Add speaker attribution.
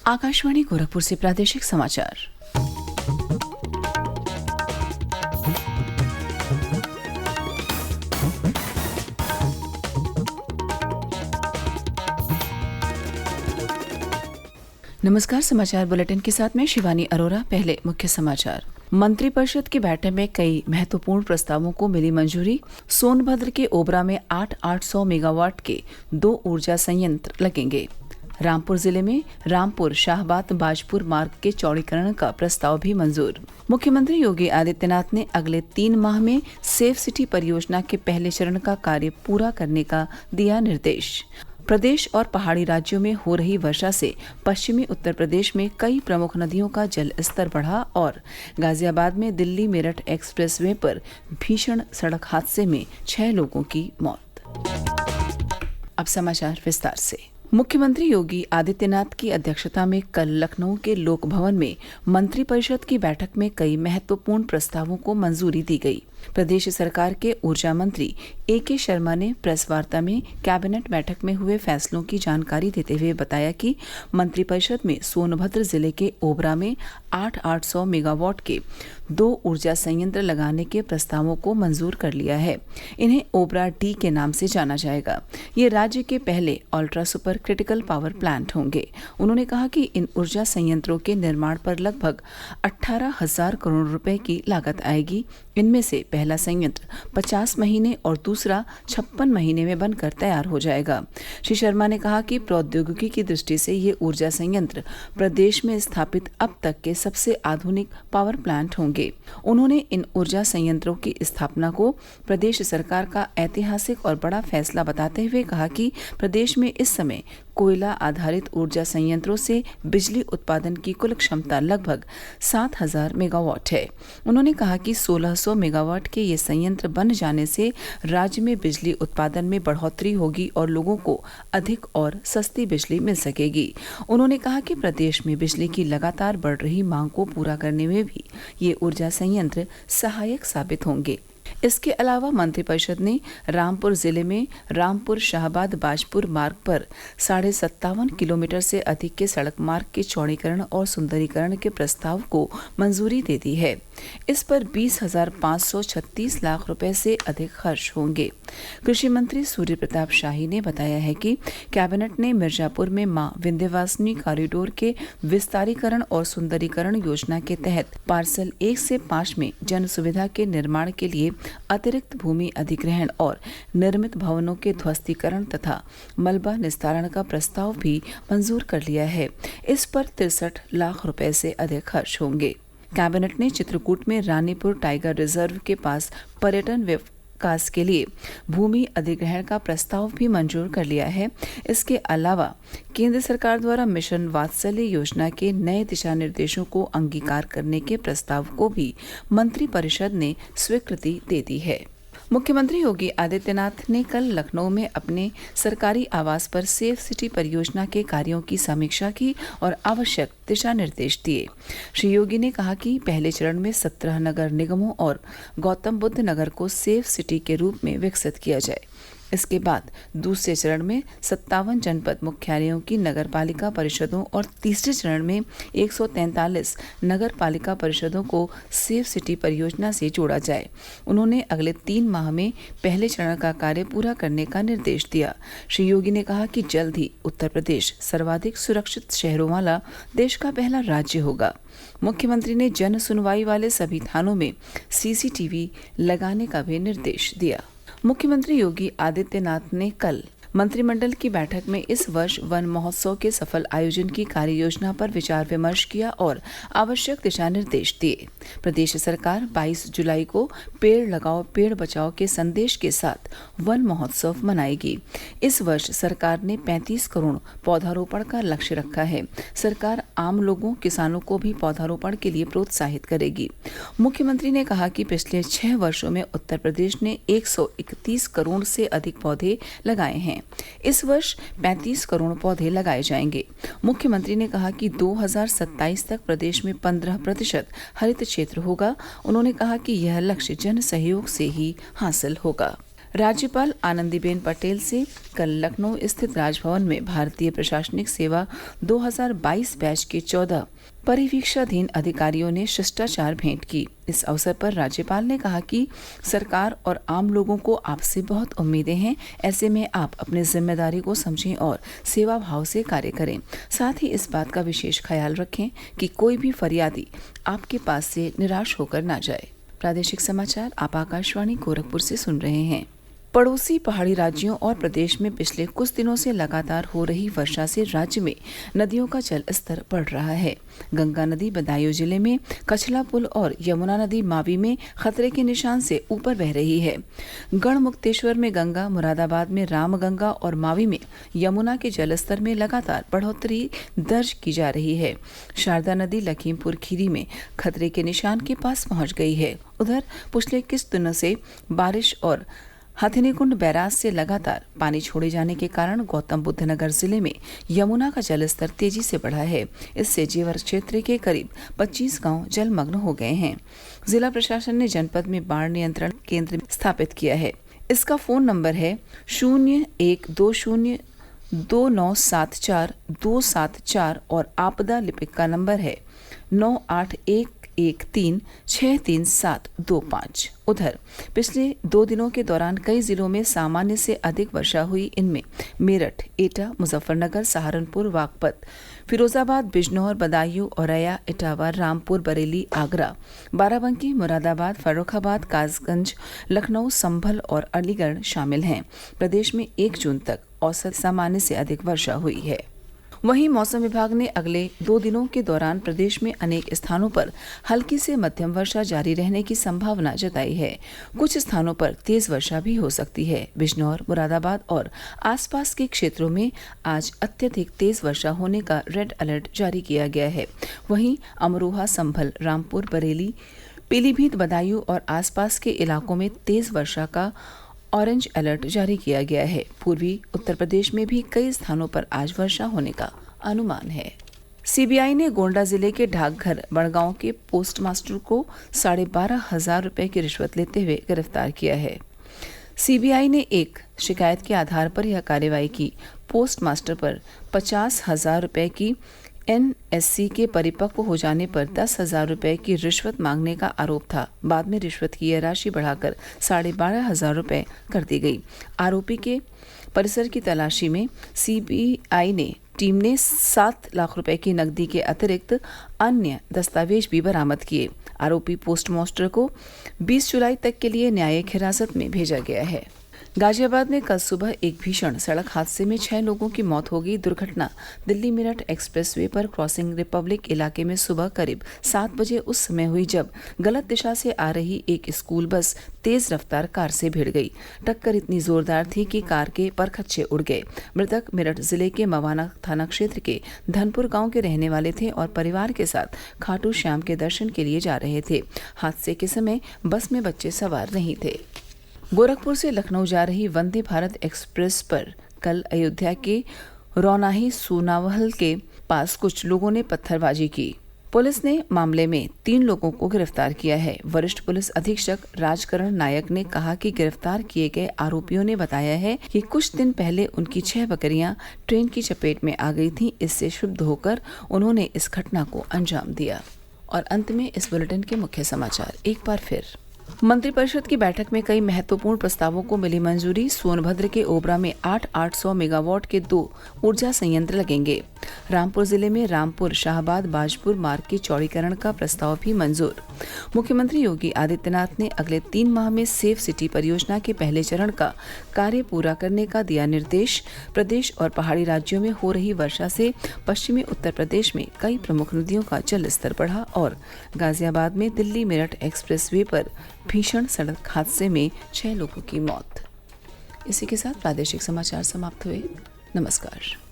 Speaker 1: आकाशवाणी गोरखपुर से प्रादेशिक समाचार। नमस्कार, समाचार बुलेटिन के साथ मैं शिवानी अरोरा। पहले मुख्य समाचार। मंत्रिपरिषद की बैठक में कई महत्वपूर्ण प्रस्तावों को मिली मंजूरी। सोनभद्र के ओबरा में 800 मेगावाट के 2 ऊर्जा संयंत्र लगेंगे। रामपुर जिले में रामपुर शाहबाद बाजपुर मार्ग के चौड़ीकरण का प्रस्ताव भी मंजूर। मुख्यमंत्री योगी आदित्यनाथ ने अगले 3 माह में सेफ सिटी परियोजना के पहले चरण का कार्य पूरा करने का दिया निर्देश। प्रदेश और पहाड़ी राज्यों में हो रही वर्षा से पश्चिमी उत्तर प्रदेश में कई प्रमुख नदियों का जल स्तर बढ़ा और गाजियाबाद में दिल्ली मेरठ एक्सप्रेसवे पर भीषण सड़क हादसे में 6 लोगों की मौत। अब समाचार विस्तार से। मुख्यमंत्री योगी आदित्यनाथ की अध्यक्षता में कल लखनऊ के लोक भवन में मंत्रिपरिषद की बैठक में कई महत्वपूर्ण प्रस्तावों को मंजूरी दी गई। प्रदेश सरकार के ऊर्जा मंत्री A.K. शर्मा ने प्रेस वार्ता में कैबिनेट बैठक में हुए फैसलों की जानकारी देते हुए बताया कि मंत्रिपरिषद में सोनभद्र जिले के ओबरा में 800 मेगावाट के 2 ऊर्जा संयंत्र लगाने के प्रस्तावों को मंजूर कर लिया है। इन्हें ओबरा डी के नाम से जाना जाएगा। ये राज्य के पहले ultra super critical power plant होंगे। उन्होंने कहा कि इन ऊर्जा संयंत्रों के निर्माण पर लगभग 18,000 करोड़ रुपए की लागत आएगी। इनमें से पहला संयंत्र 50 महीने और दूसरा 56 महीने में बनकर तैयार हो जाएगा। श्री शर्मा ने कहा कि प्रौद्योगिकी की दृष्टि से ये ऊर्जा संयंत्र प्रदेश में स्थापित अब तक के सबसे आधुनिक पावर प्लांट होंगे। उन्होंने इन ऊर्जा संयंत्रों की स्थापना को प्रदेश सरकार का ऐतिहासिक और बड़ा फैसला बताते हुए कहा कि प्रदेश में इस समय कोयला आधारित ऊर्जा संयंत्रों से बिजली उत्पादन की कुल क्षमता लगभग 7,000 मेगावाट है। उन्होंने कहा कि 1,600 मेगावाट के ये संयंत्र बन जाने से राज्य में बिजली उत्पादन में बढ़ोतरी होगी और लोगों को अधिक और सस्ती बिजली मिल सकेगी। उन्होंने कहा कि प्रदेश में बिजली की लगातार बढ़ रही मांग को पूरा करने में भी ये ऊर्जा संयंत्र सहायक साबित होंगे। इसके अलावा मंत्रिपरिषद ने रामपुर जिले में रामपुर शाहबाद बाजपुर मार्ग पर 57.5 किलोमीटर से अधिक के सड़क मार्ग के चौड़ीकरण और सुंदरीकरण के प्रस्ताव को मंजूरी दे दी है। इस पर 20,536 लाख रुपए से अधिक खर्च होंगे। कृषि मंत्री सूर्य प्रताप शाही ने बताया है कि कैबिनेट ने मिर्जापुर में मां विंध्यवासिनी कॉरिडोर के विस्तारीकरण और सुंदरीकरण योजना के तहत पार्सल 1 से 5 में जन सुविधा के निर्माण के लिए अतिरिक्त भूमि अधिग्रहण और निर्मित भवनों के ध्वस्तीकरण तथा मलबा निस्तारण का प्रस्ताव भी मंजूर कर लिया है। इस पर 63 लाख रुपए से अधिक खर्च होंगे। कैबिनेट ने चित्रकूट में रानीपुर टाइगर रिजर्व के पास पर्यटन विकास के लिए भूमि अधिग्रहण का प्रस्ताव भी मंजूर कर लिया है। इसके अलावा केंद्र सरकार द्वारा मिशन वात्सल्य योजना के नए दिशा निर्देशों को अंगीकार करने के प्रस्ताव को भी मंत्रिपरिषद ने स्वीकृति दे दी है। मुख्यमंत्री योगी आदित्यनाथ ने कल लखनऊ में अपने सरकारी आवास पर सेफ सिटी परियोजना के कार्यों की समीक्षा की और आवश्यक दिशा निर्देश दिए। श्री योगी ने कहा कि पहले चरण में 17 नगर निगमों और गौतम बुद्ध नगर को सेफ सिटी के रूप में विकसित किया जाए। इसके बाद दूसरे चरण में 57 जनपद मुख्यालयों की नगर पालिका परिषदों और तीसरे चरण में 143 नगर पालिका परिषदों को सेफ सिटी परियोजना से जोड़ा जाए। उन्होंने अगले 3 माह में पहले चरण का कार्य पूरा करने का निर्देश दिया। श्री योगी ने कहा कि जल्द ही उत्तर प्रदेश सर्वाधिक सुरक्षित शहरों वाला देश का पहला राज्य होगा। मुख्यमंत्री ने जन सुनवाई वाले सभी थानों में CCTV लगाने का भी निर्देश दिया। मुख्यमंत्री योगी आदित्यनाथ ने कल मंत्रिमंडल की बैठक में इस वर्ष वन महोत्सव के सफल आयोजन की कार्य योजना पर विचार विमर्श किया और आवश्यक दिशा निर्देश दिए। प्रदेश सरकार 22 जुलाई को पेड़ लगाओ पेड़ बचाओ के संदेश के साथ वन महोत्सव मनाएगी। इस वर्ष सरकार ने 35 करोड़ पौधारोपण का लक्ष्य रखा है। सरकार आम लोगों किसानों को भी पौधारोपण के लिए प्रोत्साहित करेगी। मुख्यमंत्री ने कहा कि पिछले 6 वर्षों में उत्तर प्रदेश ने 131 करोड़ से अधिक पौधे लगाए हैं। इस वर्ष 35 करोड़ पौधे लगाए जाएंगे। मुख्यमंत्री ने कहा कि 2027 तक प्रदेश में 15% हरित क्षेत्र होगा। उन्होंने कहा कि यह लक्ष्य जन सहयोग से ही हासिल होगा। राज्यपाल आनंदीबेन पटेल से कल लखनऊ स्थित राजभवन में भारतीय प्रशासनिक सेवा 2022 बैच के 14 परिवीक्षाधीन अधिकारियों ने शिष्टाचार भेंट की। इस अवसर पर राज्यपाल ने कहा कि सरकार और आम लोगों को आपसे बहुत उम्मीदें हैं। ऐसे में आप अपनी जिम्मेदारी को समझें और सेवा भाव से कार्य करें। साथ ही इस बात का विशेष ख्याल रखें कि कोई भी फरियादी आपके पास से निराश होकर ना जाए। प्रादेशिक समाचार आप आकाशवाणी गोरखपुर से सुन रहे हैं। पड़ोसी पहाड़ी राज्यों और प्रदेश में पिछले कुछ दिनों से लगातार हो रही वर्षा से राज्य में नदियों का जल स्तर बढ़ रहा है। गंगा नदी बदायूं जिले में कछला पुल और यमुना नदी मावी में खतरे के निशान से ऊपर बह रही है। गढ़मुक्तेश्वर में गंगा, मुरादाबाद में रामगंगा और मावी में यमुना के जलस्तर में लगातार बढ़ोतरी दर्ज की जा रही है। शारदा नदी लखीमपुर खीरी में खतरे के निशान के पास पहुंच गई है। उधर पिछले कुछ दिनों से बारिश और हथिनीकुंड बैराज से लगातार पानी छोड़े जाने के कारण गौतम बुद्ध नगर जिले में यमुना का जलस्तर तेजी से बढ़ा है। इससे जेवर क्षेत्र के करीब 25 गांव जलमग्न हो गए हैं। जिला प्रशासन ने जनपद में बाढ़ नियंत्रण केंद्र स्थापित किया है। इसका फोन नंबर है 01202974 और आपदा लिपिक का नंबर है 9811363725। उधर पिछले 2 दिनों के दौरान कई जिलों में सामान्य से अधिक वर्षा हुई। इनमें मेरठ, एटा, मुजफ्फरनगर, सहारनपुर, बागपत, फिरोजाबाद, बिजनौर, बदायूं, औरैया, इटावा, रामपुर, बरेली, आगरा, बाराबंकी, मुरादाबाद, फर्रुखाबाद, कासगंज, लखनऊ, संभल और अलीगढ़ शामिल हैं। प्रदेश में 1 जून तक औसत सामान्य से अधिक वर्षा हुई है। वहीं मौसम विभाग ने अगले 2 दिनों के दौरान प्रदेश में अनेक स्थानों पर हल्की से मध्यम वर्षा जारी रहने की संभावना जताई है। कुछ स्थानों पर तेज वर्षा भी हो सकती है। बिजनौर, मुरादाबाद और आसपास के क्षेत्रों में आज अत्यधिक तेज वर्षा होने का रेड अलर्ट जारी किया गया है। वहीं अमरोहा, संभल, रामपुर, बरेली, पीलीभीत, बदायूं और आसपास के इलाकों में तेज वर्षा का ऑरेंज अलर्ट जारी किया गया है। पूर्वी उत्तर प्रदेश में भी कई स्थानों पर आज वर्षा होने का अनुमान है। सीबीआई ने गोंडा जिले के डाकघर बड़गांव के पोस्टमास्टर को 12,500 रुपए की रिश्वत लेते हुए गिरफ्तार किया है। सीबीआई ने एक शिकायत के आधार पर यह कार्रवाई की। पोस्टमास्टर पर 50,000 रुपए की एनएससी के परिपक्व हो जाने पर 10,000 रुपए की रिश्वत मांगने का आरोप था। बाद में रिश्वत की यह राशि बढ़ाकर 12,500 रुपए कर दी गई। आरोपी के परिसर की तलाशी में सीबीआई टीम ने 7 लाख रुपए की नकदी के अतिरिक्त अन्य दस्तावेज भी बरामद किए। आरोपी पोस्टमास्टर को 20 जुलाई तक के लिए न्यायिक हिरासत में भेजा गया है। गाजियाबाद में कल सुबह एक भीषण सड़क हादसे में 6 लोगों की मौत हो गई। दुर्घटना दिल्ली मेरठ एक्सप्रेसवे पर क्रॉसिंग रिपब्लिक इलाके में सुबह करीब 7 बजे उस समय हुई जब गलत दिशा से आ रही एक स्कूल बस तेज रफ्तार कार से भिड़ गई। टक्कर इतनी जोरदार थी कि कार के परखच्चे उड़ गए। मृतक मेरठ जिले के मवाना थाना क्षेत्र के धनपुर गांव के रहने वाले थे और परिवार के साथ खाटू श्याम के दर्शन के लिए जा रहे थे। हादसे के समय बस में बच्चे सवार नहीं थे। गोरखपुर से लखनऊ जा रही वंदे भारत एक्सप्रेस पर कल अयोध्या के रौनाही सोनावहल के पास कुछ लोगों ने पत्थरबाजी की। पुलिस ने मामले में 3 लोगों को गिरफ्तार किया है। वरिष्ठ पुलिस अधीक्षक राजकरण नायक ने कहा कि गिरफ्तार किए गए आरोपियों ने बताया है कि कुछ दिन पहले उनकी 6 बकरियां ट्रेन की चपेट में आ गई थीं। इससे क्षुब्ध होकर उन्होंने इस घटना को अंजाम दिया। और अंत में इस बुलेटिन के मुख्य समाचार एक बार फिर। मंत्रिपरिषद की बैठक में कई महत्वपूर्ण प्रस्तावों को मिली मंजूरी। सोनभद्र के ओबरा में 800 मेगावाट के 2 ऊर्जा संयंत्र लगेंगे। रामपुर जिले में रामपुर शाहबाद बाजपुर मार्ग के चौड़ीकरण का प्रस्ताव भी मंजूर। मुख्यमंत्री योगी आदित्यनाथ ने अगले 3 माह में सेफ सिटी परियोजना के पहले चरण का कार्य पूरा करने का दिया निर्देश। प्रदेश और पहाड़ी राज्यों में हो रही वर्षा से पश्चिमी उत्तर प्रदेश में कई प्रमुख नदियों का जल स्तर बढ़ा। और गाजियाबाद में दिल्ली मेरठ एक्सप्रेसवे पर भीषण सड़क हादसे में 6 लोगों की मौत। इसी के साथ प्रादेशिक समाचार समाप्त हुए। नमस्कार।